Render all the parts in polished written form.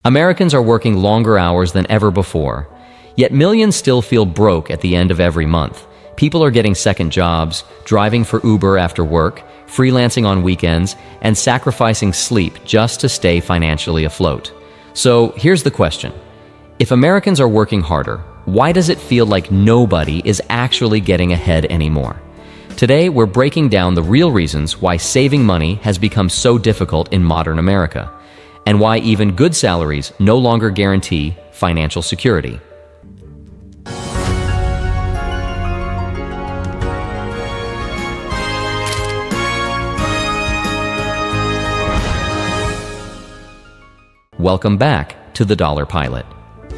Americans are working longer hours than ever before, yet millions still feel broke at the end of every month. People are getting second jobs, driving for Uber after work, freelancing on weekends, and sacrificing sleep just to stay financially afloat. So here's the question. If Americans are working harder, why does it feel like nobody is actually getting ahead anymore? Today, we're breaking down the real reasons why saving money has become so difficult in modern America, and why even good salaries no longer guarantee financial security. Welcome back to the Dollar Pilot.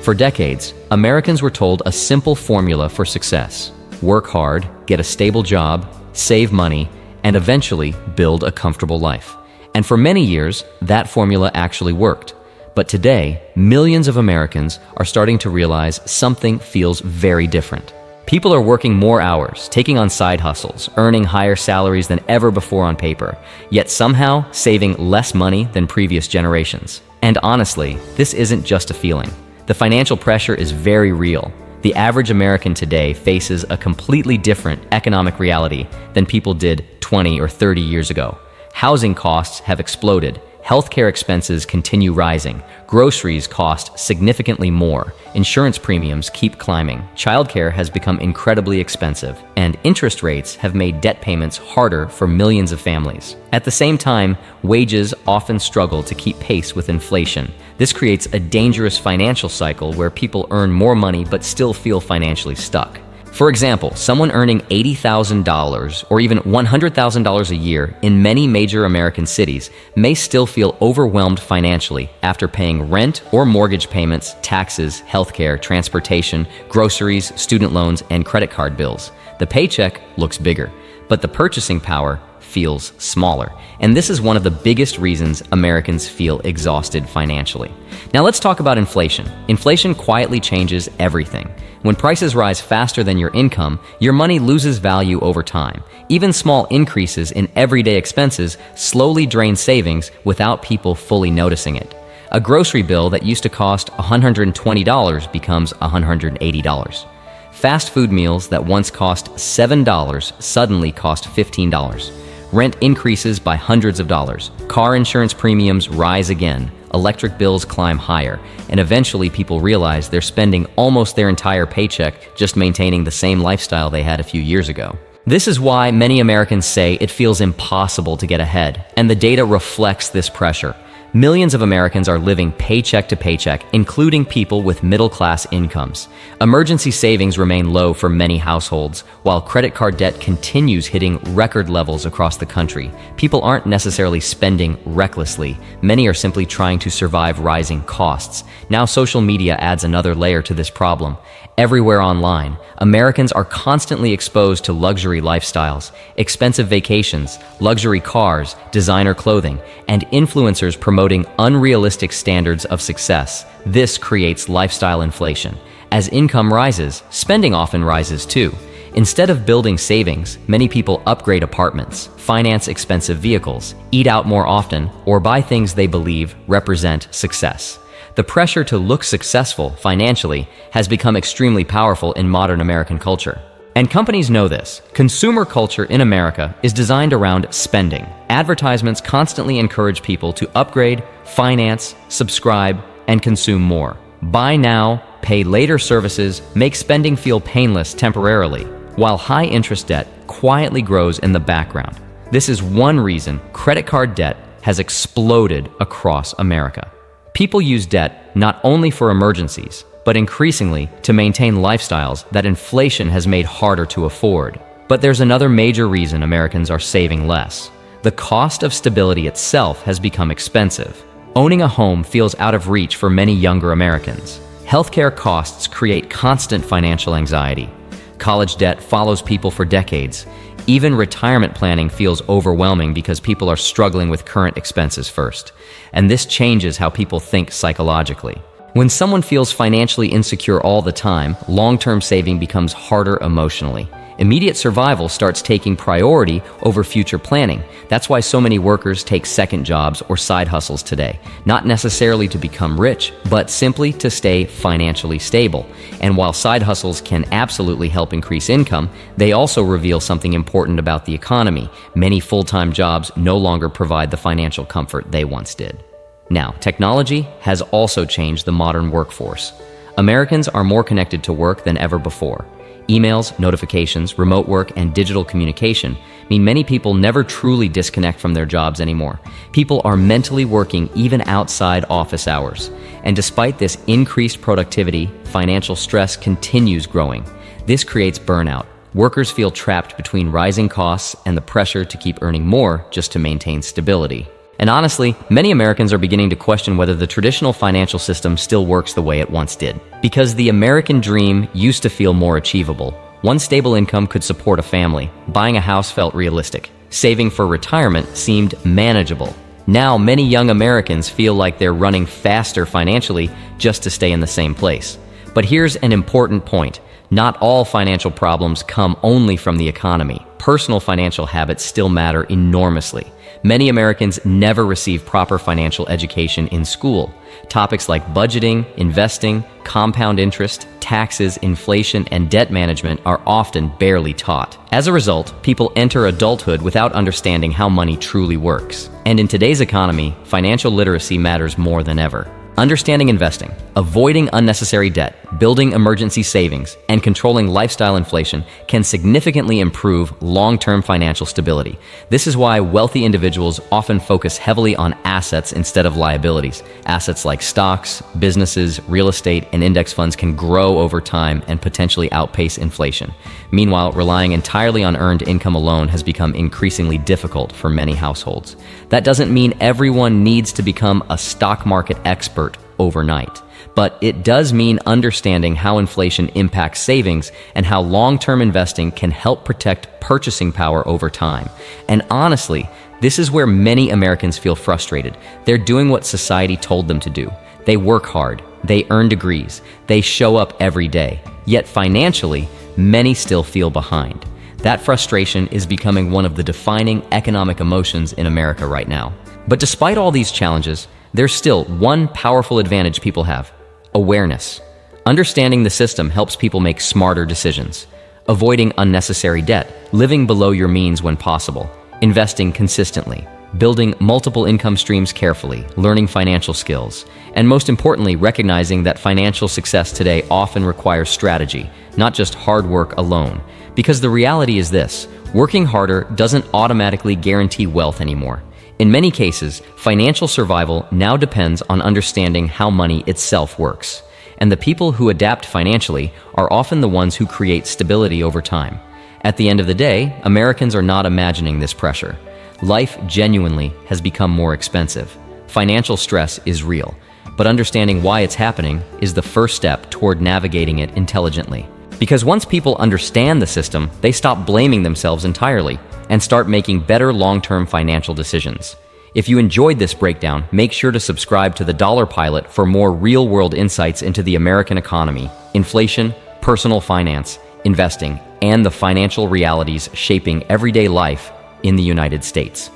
For decades, Americans were told a simple formula for success: work hard, get a stable job, save money, and eventually build a comfortable life. And for many years, that formula actually worked. But today, millions of Americans are starting to realize something feels very different. People are working more hours, taking on side hustles, earning higher salaries than ever before on paper, yet somehow saving less money than previous generations. And honestly, this isn't just a feeling. The financial pressure is very real. The average American today faces a completely different economic reality than people did 20 or 30 years ago. Housing costs have exploded. Healthcare expenses continue rising. Groceries cost significantly more. Insurance premiums keep climbing. Childcare has become incredibly expensive, and interest rates have made debt payments harder for millions of families. At the same time, wages often struggle to keep pace with inflation. This creates a dangerous financial cycle where people earn more money but still feel financially stuck. For example, someone earning $80,000 or even $100,000 a year in many major American cities may still feel overwhelmed financially after paying rent or mortgage payments, taxes, healthcare, transportation, groceries, student loans, and credit card bills. The paycheck looks bigger, but the purchasing power feels smaller. And this is one of the biggest reasons Americans feel exhausted financially. Now let's talk about inflation. Inflation quietly changes everything. When prices rise faster than your income, your money loses value over time. Even small increases in everyday expenses slowly drain savings without people fully noticing it. A grocery bill that used to cost $120 becomes $180. Fast food meals that once cost $7 suddenly cost $15. Rent increases by hundreds of dollars. Car insurance premiums rise again. Electric bills climb higher. And eventually people realize they're spending almost their entire paycheck just maintaining the same lifestyle they had a few years ago. This is why many Americans say it feels impossible to get ahead, and the data reflects this pressure. Millions of Americans are living paycheck to paycheck, including people with middle-class incomes. Emergency savings remain low for many households, while credit card debt continues hitting record levels across the country. People aren't necessarily spending recklessly. Many are simply trying to survive rising costs. Now social media adds another layer to this problem. Everywhere online, Americans are constantly exposed to luxury lifestyles, expensive vacations, luxury cars, designer clothing, and influencers promoting unrealistic standards of success. This creates lifestyle inflation. As income rises, spending often rises too. Instead of building savings, many people upgrade apartments, finance expensive vehicles, eat out more often, or buy things they believe represent success. The pressure to look successful financially has become extremely powerful in modern American culture. And companies know this. Consumer culture in America is designed around spending. Advertisements constantly encourage people to upgrade, finance, subscribe, and consume more. Buy now, pay later services make spending feel painless temporarily, while high interest debt quietly grows in the background. This is one reason credit card debt has exploded across America. People use debt not only for emergencies, but increasingly to maintain lifestyles that inflation has made harder to afford. But there's another major reason Americans are saving less. The cost of stability itself has become expensive. Owning a home feels out of reach for many younger Americans. Healthcare costs create constant financial anxiety. College debt follows people for decades. Even retirement planning feels overwhelming because people are struggling with current expenses first. And this changes how people think psychologically. When someone feels financially insecure all the time, long-term saving becomes harder emotionally. Immediate survival starts taking priority over future planning. That's why so many workers take second jobs or side hustles today, not necessarily to become rich, but simply to stay financially stable. And while side hustles can absolutely help increase income, they also reveal something important about the economy. Many full-time jobs no longer provide the financial comfort they once did. Now, technology has also changed the modern workforce. Americans are more connected to work than ever before. Emails, notifications, remote work, and digital communication mean many people never truly disconnect from their jobs anymore. People are mentally working even outside office hours. And despite this increased productivity, financial stress continues growing. This creates burnout. Workers feel trapped between rising costs and the pressure to keep earning more just to maintain stability. And honestly, many Americans are beginning to question whether the traditional financial system still works the way it once did. Because the American dream used to feel more achievable. One stable income could support a family. Buying a house felt realistic. Saving for retirement seemed manageable. Now, many young Americans feel like they're running faster financially just to stay in the same place. But here's an important point. Not all financial problems come only from the economy. Personal financial habits still matter enormously. Many Americans never receive proper financial education in school. Topics like budgeting, investing, compound interest, taxes, inflation, and debt management are often barely taught. As a result, people enter adulthood without understanding how money truly works. And in today's economy, financial literacy matters more than ever. Understanding investing, avoiding unnecessary debt, building emergency savings, and controlling lifestyle inflation can significantly improve long-term financial stability. This is why wealthy individuals often focus heavily on assets instead of liabilities. Assets like stocks, businesses, real estate, and index funds can grow over time and potentially outpace inflation. Meanwhile, relying entirely on earned income alone has become increasingly difficult for many households. That doesn't mean everyone needs to become a stock market expert overnight. But it does mean understanding how inflation impacts savings and how long-term investing can help protect purchasing power over time. And honestly, this is where many Americans feel frustrated. They're doing what society told them to do. They work hard, they earn degrees, they show up every day. Yet financially, many still feel behind. That frustration is becoming one of the defining economic emotions in America right now. But despite all these challenges, there's still one powerful advantage people have: awareness. Understanding the system helps people make smarter decisions. Avoiding unnecessary debt, living below your means when possible, investing consistently, building multiple income streams carefully, learning financial skills, and most importantly, recognizing that financial success today often requires strategy, not just hard work alone. Because the reality is this: working harder doesn't automatically guarantee wealth anymore. In many cases, financial survival now depends on understanding how money itself works. And the people who adapt financially are often the ones who create stability over time. At the end of the day, Americans are not imagining this pressure. Life genuinely has become more expensive. Financial stress is real, but understanding why it's happening is the first step toward navigating it intelligently. Because once people understand the system, they stop blaming themselves entirely and start making better long-term financial decisions. If you enjoyed this breakdown, make sure to subscribe to the Dollar Pilot for more real-world insights into the American economy, inflation, personal finance, investing, and the financial realities shaping everyday life in the United States.